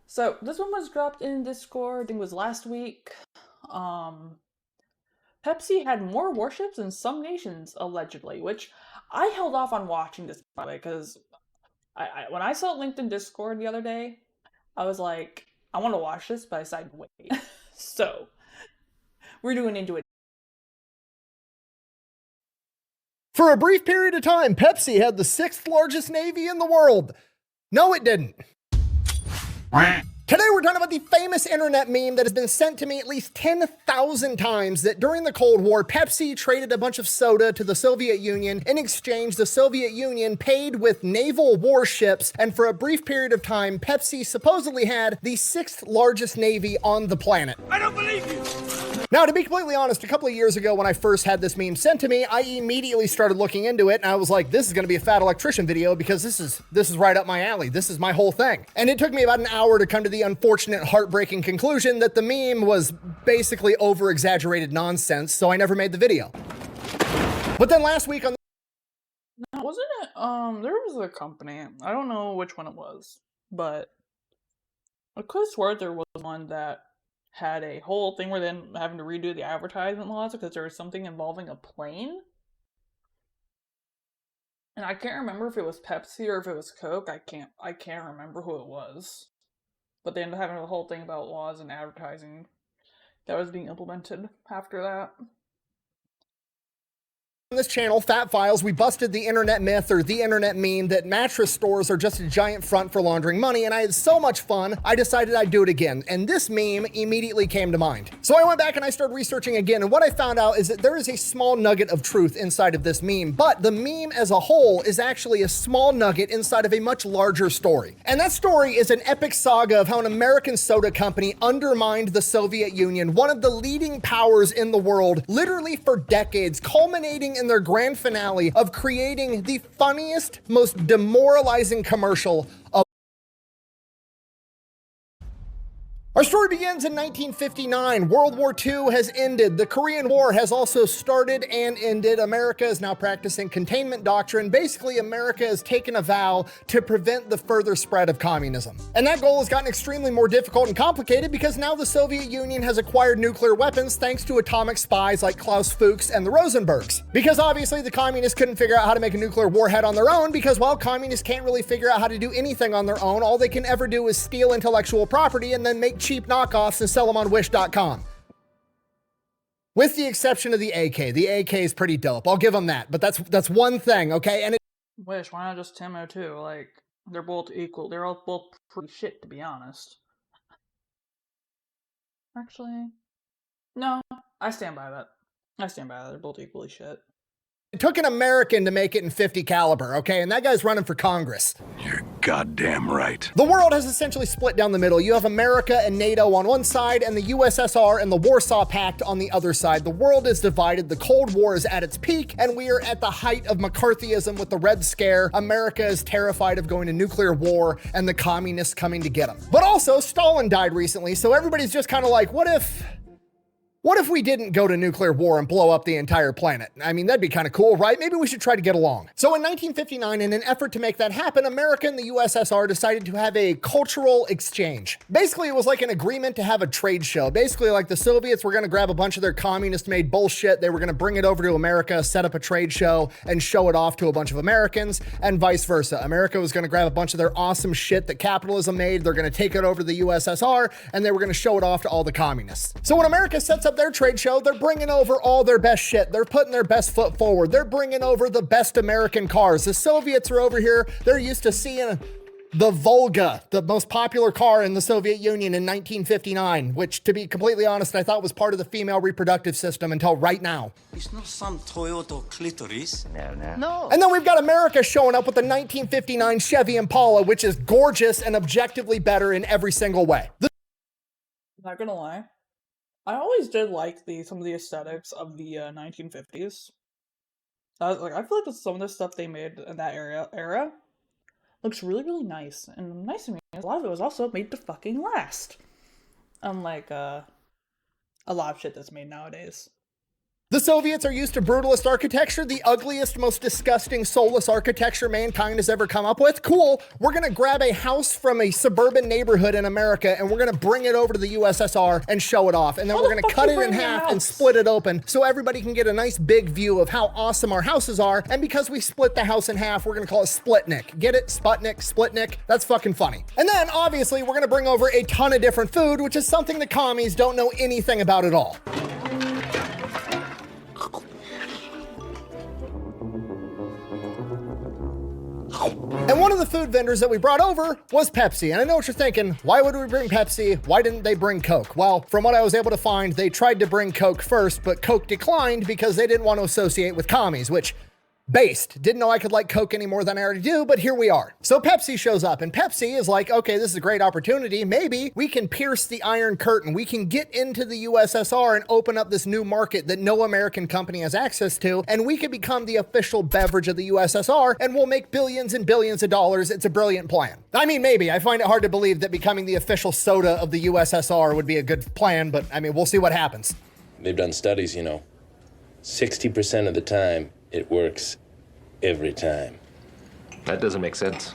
So this one was dropped in Discord. I think it was last week. Um, Pepsi had more warships than some nations allegedly, which I held off on watching this by the way because when I saw it linked in Discord the other day, I was like, I want to watch this, but I decided to wait. So we're doing into it. For a brief period of time, Pepsi had the 6th largest navy in the world. No, it didn't. Today we're talking about the famous internet meme that has been sent to me at least 10,000 times that during the Cold War, Pepsi traded a bunch of soda to the Soviet Union. In exchange, the Soviet Union paid with naval warships, and for a brief period of time, Pepsi supposedly had the 6th largest navy on the planet. I don't believe you! Now, to be completely honest, a couple of years ago when I first had this meme sent to me, I immediately started looking into it, and I was like, this is gonna be a fat electrician video because this is right up my alley. This is my whole thing. And it took me about an hour to come to the unfortunate, heartbreaking conclusion that the meme was basically over-exaggerated nonsense, so I never made the video. But then last week on No, wasn't it? There was a company. I don't know which one it was, but I could have sworn there was one that had a whole thing where then having to redo the advertisement laws because there was something involving a plane. And I can't remember if it was Pepsi or if it was Coke. I can't remember who it was. But they ended up having a whole thing about laws and advertising that was being implemented after that. this channel, Fat Files, we busted the internet myth or the internet meme that mattress stores are just a giant front for laundering money, and I had so much fun, I decided I'd do it again, and this meme immediately came to mind. So I went back and I started researching again, and what I found out is that there is a small nugget of truth inside of this meme, but the meme as a whole is actually a small nugget inside of a much larger story. And that story is an epic saga of how an American soda company undermined the Soviet Union, one of the leading powers in the world, literally for decades, culminating in their grand finale of creating the funniest, most demoralizing commercial of. Our story begins in 1959. World War II has ended. The Korean War has also started and ended. America is now practicing containment doctrine. Basically, America has taken a vow to prevent the further spread of communism. And that goal has gotten extremely more difficult and complicated because now the Soviet Union has acquired nuclear weapons thanks to atomic spies like Klaus Fuchs and the Rosenbergs. Because obviously the communists couldn't figure out how to make a nuclear warhead on their own because, well, communists can't really figure out how to do anything on their own. All they can ever do is steal intellectual property and then make cheap knockoffs and sell them on wish.com. With the exception of the AK. The AK is pretty dope. I'll give them that. But that's one thing, okay? And Wish, why not just Timo too? Like, they're both equal. They're all both pretty shit, to be honest. Actually, no, I stand by that. I stand by that. They're both equally shit. it took an American to make it in 50 caliber, okay? And that guy's running for Congress. You're goddamn right. The world has essentially split down the middle. You have America and NATO on one side and the USSR and the Warsaw Pact on the other side. The world is divided. The Cold War is at its peak and we are at the height of McCarthyism with the Red Scare. America is terrified of going to nuclear war and the communists coming to get them. But also Stalin died recently, so everybody's just kind of like, what if we didn't go to nuclear war and blow up the entire planet? I mean, that'd be kind of cool, right? Maybe we should try to get along. So in 1959, in an effort to make that happen, America and the USSR decided to have a cultural exchange. Basically, it was like an agreement to have a trade show. Basically, like the Soviets were going to grab a bunch of their communist-made bullshit. They were going to bring it over to America, set up a trade show, and show it off to a bunch of Americans, and vice versa. America was going to grab a bunch of their awesome shit that capitalism made. They're going to take it over to the USSR, and they were going to show it off to all the communists. So when America sets up their trade show, they're bringing over all their best shit. They're putting their best foot forward. They're bringing over the best American cars. The Soviets are over here. They're used to seeing the Volga, the most popular car in the Soviet Union in 1959, which, to be completely honest, I thought was part of the female reproductive system until right now. It's not some Toyota clitoris. No. And then we've got America showing up with the 1959 Chevy Impala, which is gorgeous and objectively better in every single way. Not gonna lie, I always did like some of the aesthetics of the 1950s. I feel like some of the stuff they made in that era looks really, really nice. And nice to me, a lot of it was also made to fucking last. Unlike a lot of shit that's made nowadays. The Soviets are used to brutalist architecture, the ugliest, most disgusting, soulless architecture mankind has ever come up with. Cool. We're gonna grab a house from a suburban neighborhood in America and we're gonna bring it over to the USSR and show it off. And then we're gonna cut it in half and split it open so everybody can get a nice big view of how awesome our houses are. And because we split the house in half, we're gonna call it Splitnik. Get it? Sputnik, Splitnik. That's fucking funny. And then obviously we're gonna bring over a ton of different food, which is something the commies don't know anything about at all. And one of the food vendors that we brought over was Pepsi. And I know what you're thinking, why would we bring Pepsi? Why didn't they bring Coke? Well, from what I was able to find, they tried to bring Coke first, but Coke declined because they didn't want to associate with commies, which based. Didn't know I could like Coke any more than I already do, but here we are. So Pepsi shows up and Pepsi is like, okay, this is a great opportunity. Maybe we can pierce the Iron Curtain. We can get into the USSR and open up this new market that no American company has access to. And we could become the official beverage of the USSR and we'll make billions and billions of dollars. It's a brilliant plan. I mean, maybe. I find it hard to believe that becoming the official soda of the USSR would be a good plan, but I mean, we'll see what happens. They've done studies, 60% of the time it works every time. That doesn't make sense.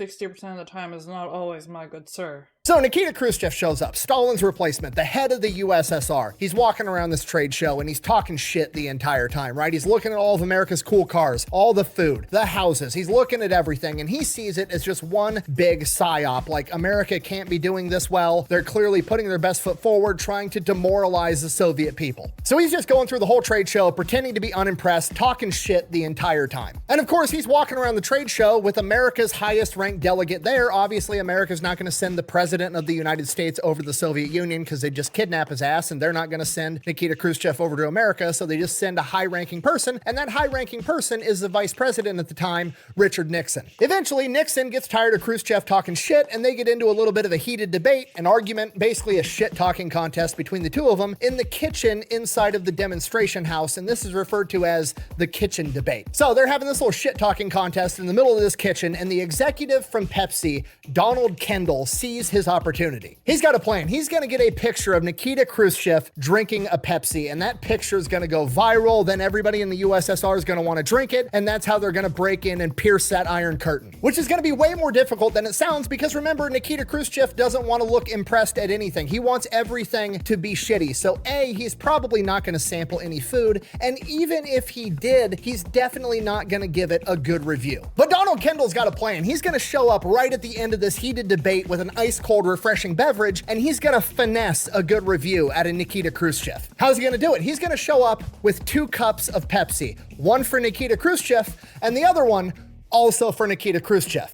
60% of the time is not always, my good sir. So Nikita Khrushchev shows up, Stalin's replacement, the head of the USSR. He's walking around this trade show and he's talking shit the entire time, right? He's looking at all of America's cool cars, all the food, the houses. He's looking at everything and he sees it as just one big psyop. Like, America can't be doing this well. They're clearly putting their best foot forward, trying to demoralize the Soviet people. So he's just going through the whole trade show, pretending to be unimpressed, talking shit the entire time. And of course, he's walking around the trade show with America's highest ranked delegate there. Obviously, America's not going to send the president of the United States over to the Soviet Union because they just kidnap his ass, and they're not going to send Nikita Khrushchev over to America, so they just send a high-ranking person, and that high-ranking person is the vice president at the time, Richard Nixon. Eventually, Nixon gets tired of Khrushchev talking shit, and they get into a little bit of a heated debate, an argument, basically a shit-talking contest between the two of them in the kitchen inside of the demonstration house, and this is referred to as the kitchen debate. So they're having this little shit-talking contest in the middle of this kitchen, and the executive from Pepsi, Donald Kendall, sees his opportunity. He's got a plan. He's going to get a picture of Nikita Khrushchev drinking a Pepsi, and that picture is going to go viral. Then everybody in the USSR is going to want to drink it, and that's how they're going to break in and pierce that Iron Curtain, which is going to be way more difficult than it sounds because remember, Nikita Khrushchev doesn't want to look impressed at anything. He wants everything to be shitty. So A, he's probably not going to sample any food, and even if he did, he's definitely not going to give it a good review. But Donald Kendall's got a plan. He's going to show up right at the end of this heated debate with an ice-cold, refreshing beverage, and he's gonna finesse a good review out of Nikita Khrushchev. How's he gonna do it? He's gonna show up with 2 cups of Pepsi, one for Nikita Khrushchev, and the other one also for Nikita Khrushchev.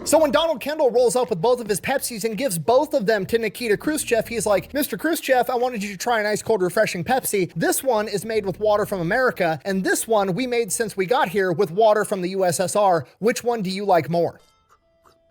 So when Donald Kendall rolls up with both of his Pepsis and gives both of them to Nikita Khrushchev, he's like, Mr. Khrushchev, I wanted you to try an ice cold refreshing Pepsi. This one is made with water from America, and this one we made since we got here with water from the USSR. Which one do you like more?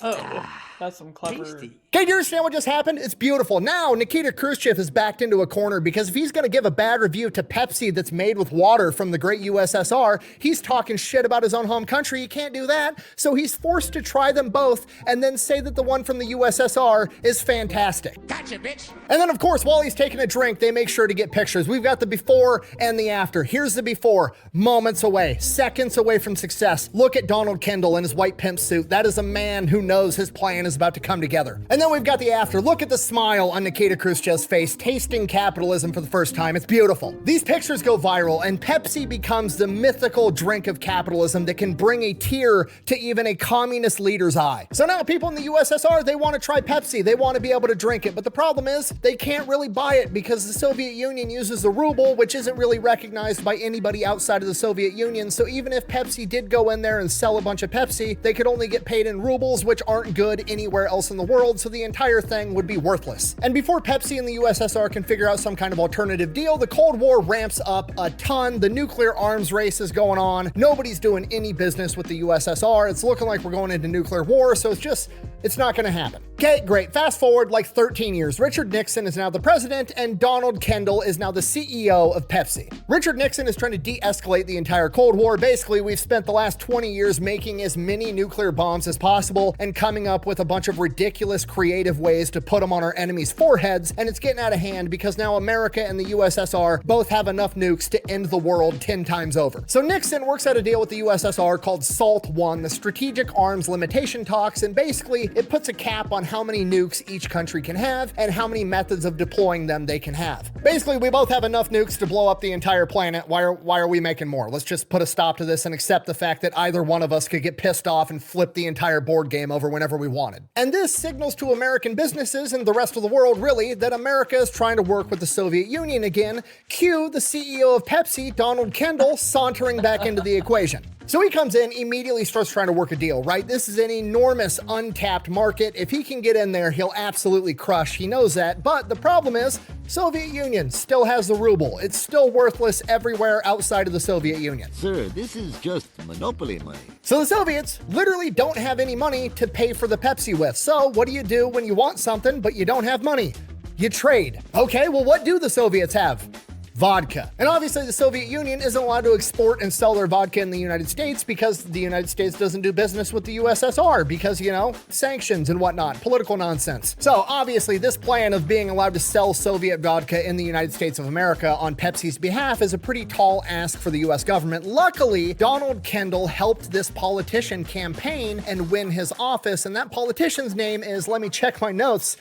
Oh, that's some clever... Tasty. Okay, do you understand what just happened? It's beautiful. Now, Nikita Khrushchev is backed into a corner because if he's going to give a bad review to Pepsi that's made with water from the great USSR, he's talking shit about his own home country. He can't do that. So he's forced to try them both and then say that the one from the USSR is fantastic. Gotcha, bitch. And then, of course, while he's taking a drink, they make sure to get pictures. We've got the before and the after. Here's the before, moments away, seconds away from success. Look at Donald Kendall in his white pimp suit. That is a man who knows his plan is about to come together. And then we've got the after. Look at the smile on Nikita Khrushchev's face, tasting capitalism for the first time. It's beautiful. These pictures go viral, and Pepsi becomes the mythical drink of capitalism that can bring a tear to even a communist leader's eye. So now people in the USSR, they want to try Pepsi. They want to be able to drink it. But the problem is they can't really buy it because the Soviet Union uses the ruble, which isn't really recognized by anybody outside of the Soviet Union. So even if Pepsi did go in there and sell a bunch of Pepsi, they could only get paid in rubles, which aren't good anywhere else in the world. So the entire thing would be worthless. And before Pepsi and the USSR can figure out some kind of alternative deal, the Cold War ramps up a ton. The nuclear arms race is going on. Nobody's doing any business with the USSR. It's looking like we're going into nuclear war. So it's just It's not going to happen. Okay, great. Fast forward like 13 years. Richard Nixon is now the president and Donald Kendall is now the CEO of Pepsi. Richard Nixon is trying to de-escalate the entire Cold War. Basically, we've spent the last 20 years making as many nuclear bombs as possible and coming up with a bunch of ridiculous creative ways to put them on our enemies' foreheads, and it's getting out of hand because now America and the USSR both have enough nukes to end the world 10 times over. So Nixon works out a deal with the USSR called SALT I, the Strategic Arms Limitation Talks, and basically it puts a cap on how many nukes each country can have and how many methods of deploying them they can have. Basically, we both have enough nukes to blow up the entire planet. Why are we making more? Let's just put a stop to this and accept the fact that either one of us could get pissed off and flip the entire board game over whenever we wanted. And this signals to American businesses and the rest of the world, really, that America is trying to work with the Soviet Union again. Cue the CEO of Pepsi, Donald Kendall, sauntering back into the equation. So he comes in, immediately starts trying to work a deal, right? This is an enormous untapped market. If he can get in there, he'll absolutely crush. He knows that. But the problem is, Soviet Union still has the ruble. It's still worthless everywhere outside of the Soviet Union. Sir, this is just monopoly money. So the Soviets literally don't have any money to pay for the Pepsi with. So what do you do when you want something, but you don't have money? You trade. Okay, well, what do the Soviets have? Vodka. And obviously the Soviet Union isn't allowed to export and sell their vodka in the United States because the United States doesn't do business with the USSR because, you know, sanctions and whatnot, political nonsense. So obviously this plan of being allowed to sell Soviet vodka in the United States of America on Pepsi's behalf is a pretty tall ask for the US government. Luckily, Donald Kendall helped this politician campaign and win his office, and that politician's name is, let me check my notes,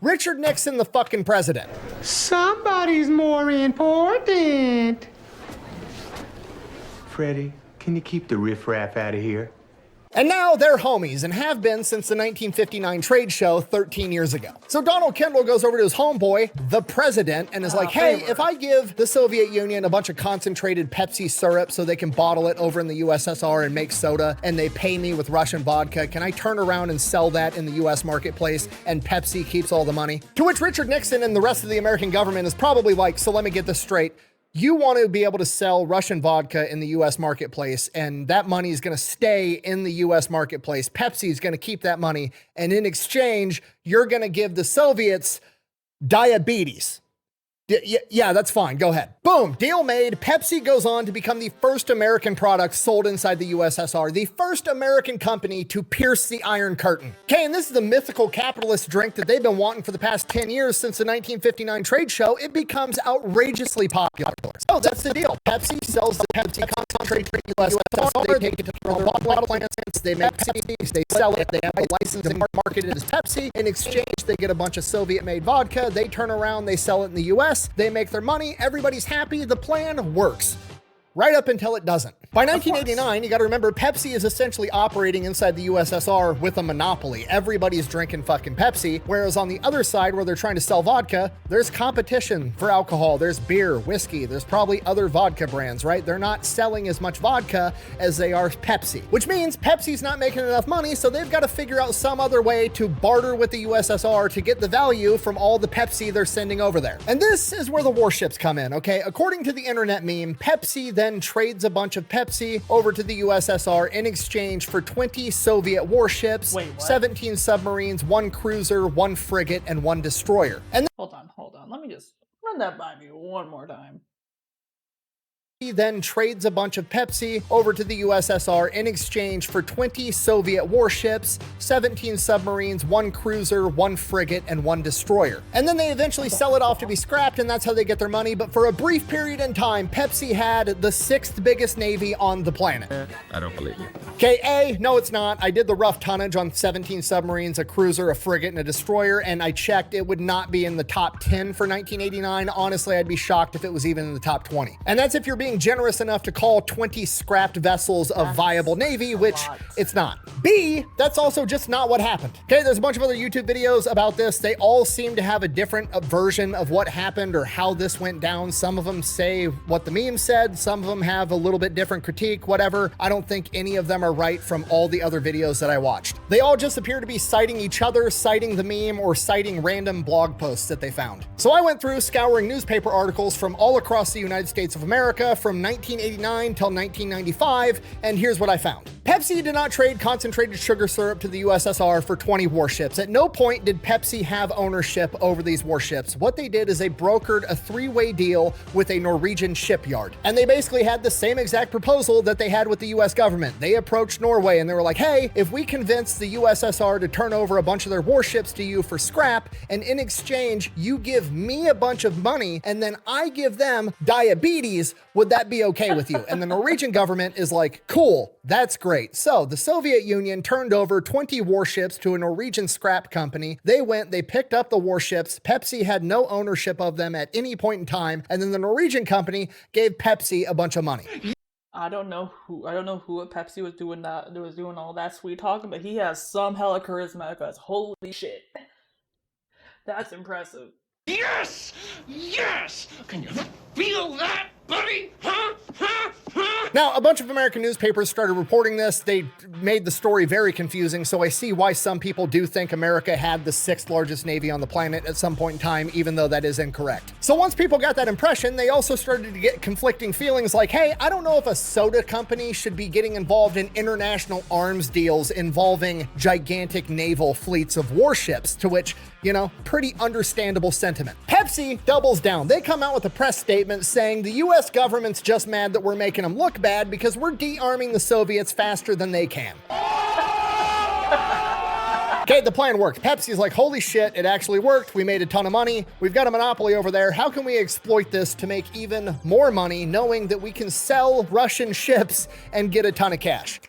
Richard Nixon, the fucking president. Somebody's more important. Freddie, can you keep the riffraff out of here? And now they're homies and have been since the 1959 trade show 13 years ago. So Donald Kendall goes over to his homeboy, the president, and is like, hey, if I give the Soviet Union a bunch of concentrated Pepsi syrup so they can bottle it over in the USSR and make soda, and they pay me with Russian vodka, can I turn around and sell that in the US marketplace and Pepsi keeps all the money? To which Richard Nixon and the rest of the American government is probably like, so let me get this straight. You want to be able to sell Russian vodka in the US marketplace, and that money is going to stay in the US marketplace. Pepsi is going to keep that money, and in exchange, you're going to give the Soviets diabetes. Yeah, that's fine. Go ahead. Boom, deal made. Pepsi goes on to become the first American product sold inside the USSR, the first American company to pierce the Iron Curtain. Okay, and this is the mythical capitalist drink that they've been wanting for the past 10 years since the 1959 trade show. It becomes outrageously popular. So that's the deal. Pepsi sells the Pepsi concentrate to the USSR. They take it to their bottle plants. They make Pepsi. They sell it. They have a license and market it as Pepsi. In exchange, they get a bunch of Soviet-made vodka. They turn around. They sell it in the US. They make their money. Everybody's happy. The plan works. Right up until it doesn't. By 1989, you got to remember, Pepsi is essentially operating inside the USSR with a monopoly. Everybody's drinking fucking Pepsi, whereas on the other side, where they're trying to sell vodka, there's competition for alcohol. There's beer, whiskey, there's probably other vodka brands, right? They're not selling as much vodka as they are Pepsi, which means Pepsi's not making enough money, so they've got to figure out some other way to barter with the USSR to get the value from all the Pepsi they're sending over there. And this is where the warships come in, okay? According to the internet meme, Pepsi then trades a bunch of Pepsi over to the USSR in exchange for 20 Soviet warships, 17 submarines, 1 cruiser, 1 frigate, and 1 destroyer. And Hold on. Let me just run that by me one more time. he then trades a bunch of Pepsi over to the USSR in exchange for 20 Soviet warships, 17 submarines, 1 cruiser, 1 frigate, and 1 destroyer. And then they eventually sell it off to be scrapped, and that's how they get their money. But for a brief period in time, Pepsi had the 6th biggest navy on the planet. I don't believe you. Okay, no, it's not. I did the rough tonnage on 17 submarines, a cruiser, a frigate, and a destroyer, and I checked. It would not be in the top 10 for 1989. Honestly, I'd be shocked if it was even in the top 20. And that's if you're being generous enough to call 20 scrapped vessels a viable navy, which it's not. B, that's also just not what happened. Okay, there's a bunch of other YouTube videos about this. They all seem to have a different version of what happened or how this went down. Some of them say what the meme said. Some of them have a little bit different critique, whatever. I don't think any of them are right from all the other videos that I watched. They all just appear to be citing each other, citing the meme, or citing random blog posts that they found. So I went through scouring newspaper articles from all across the United States of America from 1989 till 1995, and here's what I found. Pepsi did not trade concentrated sugar syrup to the USSR for 20 warships. At no point did Pepsi have ownership over these warships. What they did is they brokered a three-way deal with a Norwegian shipyard. And they basically had the same exact proposal that they had with the US government. They approached Norway and they were like, hey, if we convince the USSR to turn over a bunch of their warships to you for scrap, and in exchange, you give me a bunch of money, and then I give them diabetes, would that be okay with you? And the Norwegian government is like, cool, that's great. So the Soviet Union turned over 20 warships to a Norwegian scrap company. They went, they picked up the warships. Pepsi had no ownership of them at any point in time. And then the Norwegian company gave Pepsi a bunch of money. I don't know who at Pepsi was doing all that sweet talking, but he has some hella charisma because holy shit. That's impressive. Yes! Yes! Can you feel that, buddy? Huh? Huh? Huh? Now, a bunch of American newspapers started reporting this. They made the story very confusing, so I see why some people do think America had the 6th largest navy on the planet at some point in time, even though that is incorrect. So once people got that impression, they also started to get conflicting feelings like, hey, I don't know if a soda company should be getting involved in international arms deals involving gigantic naval fleets of warships, to which, you know, pretty understandable sentiment. Pepsi doubles down. They come out with a press statement saying the US government's just mad that we're making them look bad because we're de-arming the Soviets faster than they can. Okay, the plan worked. Pepsi's like, holy shit, it actually worked. We made a ton of money. We've got a monopoly over there. How can we exploit this to make even more money, knowing that we can sell Russian ships and get a ton of cash?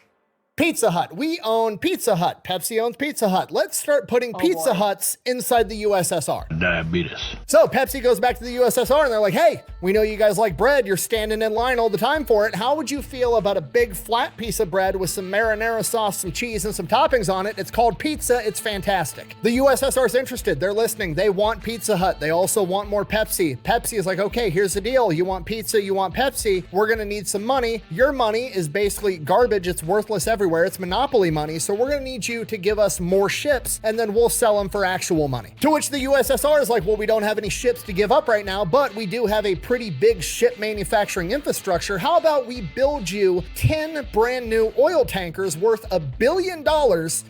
Pizza Hut. We own Pizza Hut. Pepsi owns Pizza Hut. Let's start putting Pizza Huts inside the USSR. Diabetes. So Pepsi goes back to the USSR and they're like, hey, we know you guys like bread. You're standing in line all the time for it. How would you feel about a big flat piece of bread with some marinara sauce, some cheese, and some toppings on it? It's called pizza. It's fantastic. The USSR is interested. They're listening. They want Pizza Hut. They also want more Pepsi. Pepsi is like, okay, here's the deal. You want pizza, you want Pepsi. We're going to need some money. Your money is basically garbage. It's worthless everywhere. It's monopoly money, so we're gonna need you to give us more ships and then we'll sell them for actual money. To which the USSR is like, well, we don't have any ships to give up right now, but we do have a pretty big ship manufacturing infrastructure. How about we build you 10 brand new oil tankers worth $1 billion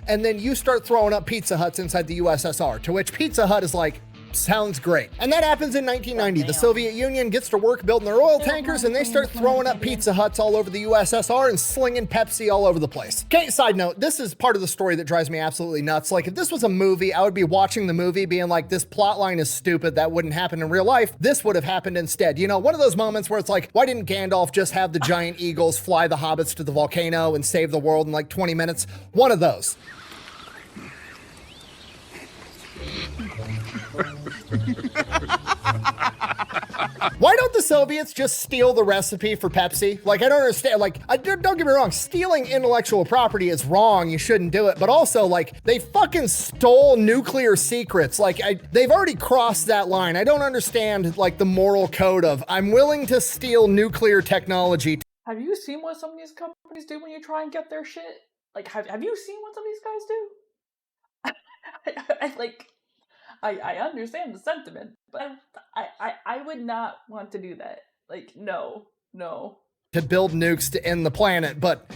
and then you start throwing up Pizza Huts inside the USSR? To which Pizza Hut is like, sounds great. And that happens in 1990. The Soviet Union gets to work building their oil tankers and they start throwing up Pizza Huts all over the USSR and slinging Pepsi all over the place. Okay, side note, this is part of the story that drives me absolutely nuts. Like, if this was a movie, I would be watching the movie being like, this plot line is stupid. That wouldn't happen in real life. This would have happened instead. You know, one of those moments where it's like, why didn't Gandalf just have the giant eagles fly the hobbits to the volcano and save the world in like 20 minutes? One of those. Why don't the Soviets just steal the recipe for Pepsi? Like, I don't understand. Like, don't get me wrong, stealing intellectual property is wrong. You shouldn't do it. But also, like, they fucking stole nuclear secrets. Like, they've already crossed that line. I don't understand, like, the moral code of, I'm willing to steal nuclear technology. Have you seen what some of these companies do when you try and get their shit? Like, have you seen what some of these guys do? I understand the sentiment, but I would not want to do that. Like, no. To build nukes to end the planet, but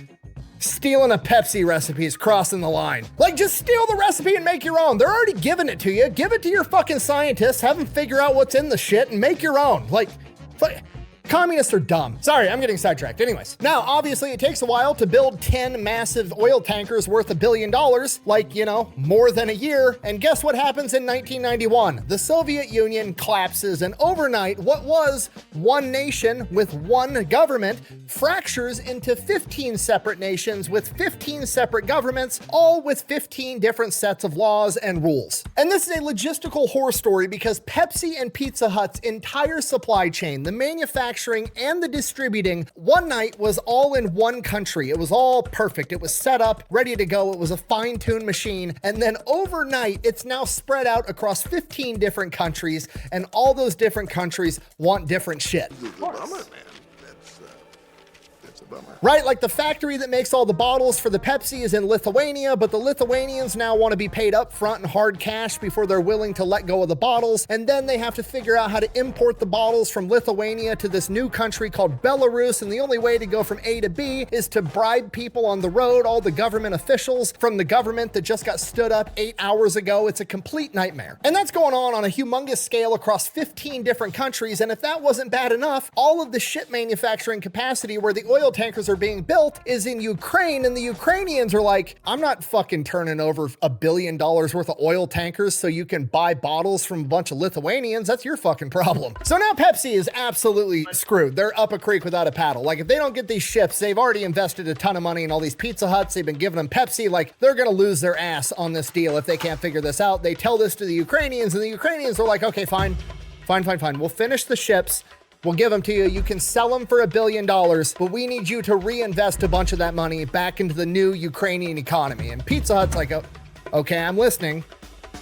stealing a Pepsi recipe is crossing the line. Like, just steal the recipe and make your own. They're already giving it to you. Give it to your fucking scientists, have them figure out what's in the shit and make your own. Like, communists are dumb. Sorry, I'm getting sidetracked. Anyways, now, obviously, it takes a while to build 10 massive oil tankers worth $1 billion, like, you know, more than a year. And guess what happens in 1991? The Soviet Union collapses, and overnight, what was one nation with one government fractures into 15 separate nations with 15 separate governments, all with 15 different sets of laws and rules. And this is a logistical horror story because Pepsi and Pizza Hut's entire supply chain, the manufacturing and the distributing, one night was all in one country. It was all perfect. It was set up, ready to go. It was a fine-tuned machine. And then overnight, it's now spread out across 15 different countries, and all those different countries want different shit. Bummer, man. That's Right, like the factory that makes all the bottles for the Pepsi is in Lithuania, but the Lithuanians now want to be paid up front in hard cash before they're willing to let go of the bottles, and then they have to figure out how to import the bottles from Lithuania to this new country called Belarus, and the only way to go from A to B is to bribe people on the road, all the government officials from the government that just got stood up 8 hours ago. It's a complete nightmare. And that's going on a humongous scale across 15 different countries, and if that wasn't bad enough, all of the ship manufacturing capacity where the oil tankers are being built is in Ukraine, and the Ukrainians are like, I'm not fucking turning over $1 billion worth of oil tankers so you can buy bottles from a bunch of Lithuanians. That's your fucking problem. So now Pepsi is absolutely screwed. They're up a creek without a paddle. Like, if they don't get these ships, they've already invested a ton of money in all these Pizza Huts. They've been giving them Pepsi. Like, they're gonna lose their ass on this deal if they can't figure this out. They tell this to the Ukrainians, and the Ukrainians are like, okay, fine. We'll finish the ships. We'll give them to you. You can sell them for $1 billion, but we need you to reinvest a bunch of that money back into the new Ukrainian economy. And Pizza Hut's like, okay, I'm listening.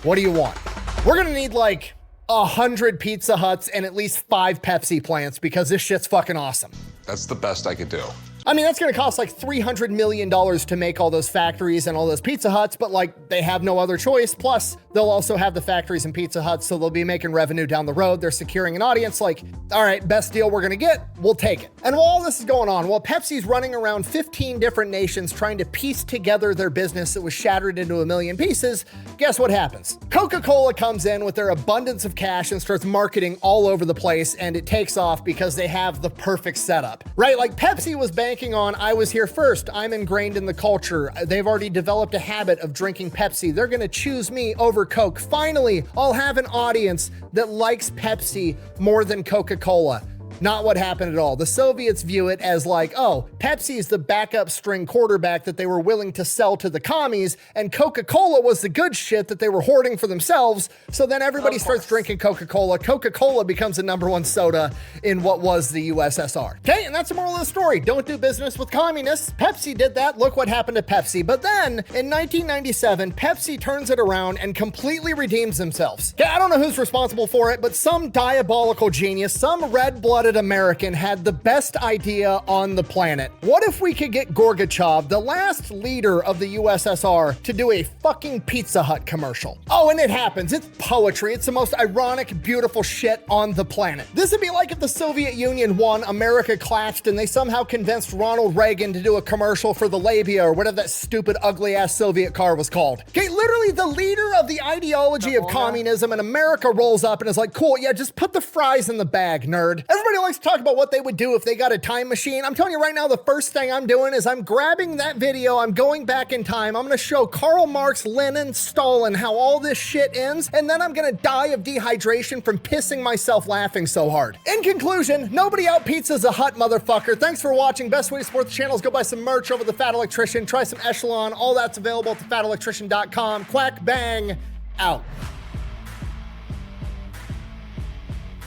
What do you want? We're gonna need like 100 Pizza Huts and at least 5 Pepsi plants because this shit's fucking awesome. That's the best I could do. I mean, that's gonna cost like $300 million to make all those factories and all those Pizza Huts, but like, they have no other choice. Plus, they'll also have the factories and Pizza Huts, so they'll be making revenue down the road. They're securing an audience. Like, all right, best deal we're gonna get, we'll take it. And while all this is going on, while Pepsi's running around 15 different nations trying to piece together their business that was shattered into a million pieces, guess what happens? Coca-Cola comes in with their abundance of cash and starts marketing all over the place, and it takes off because they have the perfect setup, right? Like, Pepsi was banking on, I was here first, I'm ingrained in the culture, they've already developed a habit of drinking Pepsi, they're gonna choose me over Coke. Finally, I'll have an audience that likes Pepsi more than Coca-Cola. Not what happened at all. The Soviets view it as like, oh, Pepsi is the backup string quarterback that they were willing to sell to the commies, and Coca-Cola was the good shit that they were hoarding for themselves. So then everybody starts drinking Coca-Cola. Coca-Cola becomes the #1 soda in what was the USSR. Okay, and that's the moral of the story. Don't do business with communists. Pepsi did that. Look what happened to Pepsi. But then in 1997, Pepsi turns it around and completely redeems themselves. Okay, I don't know who's responsible for it, but some diabolical genius, some red-blooded American had the best idea on the planet. What if we could get Gorbachev, the last leader of the USSR, to do a fucking Pizza Hut commercial? Oh, and it happens. It's poetry. It's the most ironic, beautiful shit on the planet. This would be like if the Soviet Union won, America collapsed, and they somehow convinced Ronald Reagan to do a commercial for the Labia or whatever that stupid, ugly-ass Soviet car was called. Okay, literally the leader of the ideology of communism in America rolls up and is like, cool, yeah, just put the fries in the bag, nerd. Everybody likes to talk about what they would do if they got a time machine. I'm telling you right now, the first thing I'm doing is I'm grabbing that video, I'm going back in time, I'm gonna show Karl Marx, Lenin, Stalin how all this shit ends, and then I'm gonna die of dehydration from pissing myself laughing so hard. In conclusion, nobody out pizzas a hut, motherfucker. Thanks for watching. Best way to support the channel is go buy some merch over the Fat Electrician, try some Echelon, all that's available at thefatelectrician.com. Quack bang, out.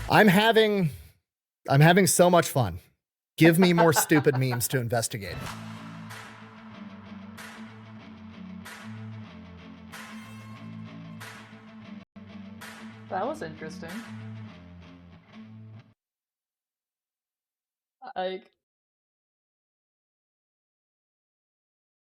I'm having so much fun. Give me more stupid memes to investigate. That was interesting. Like,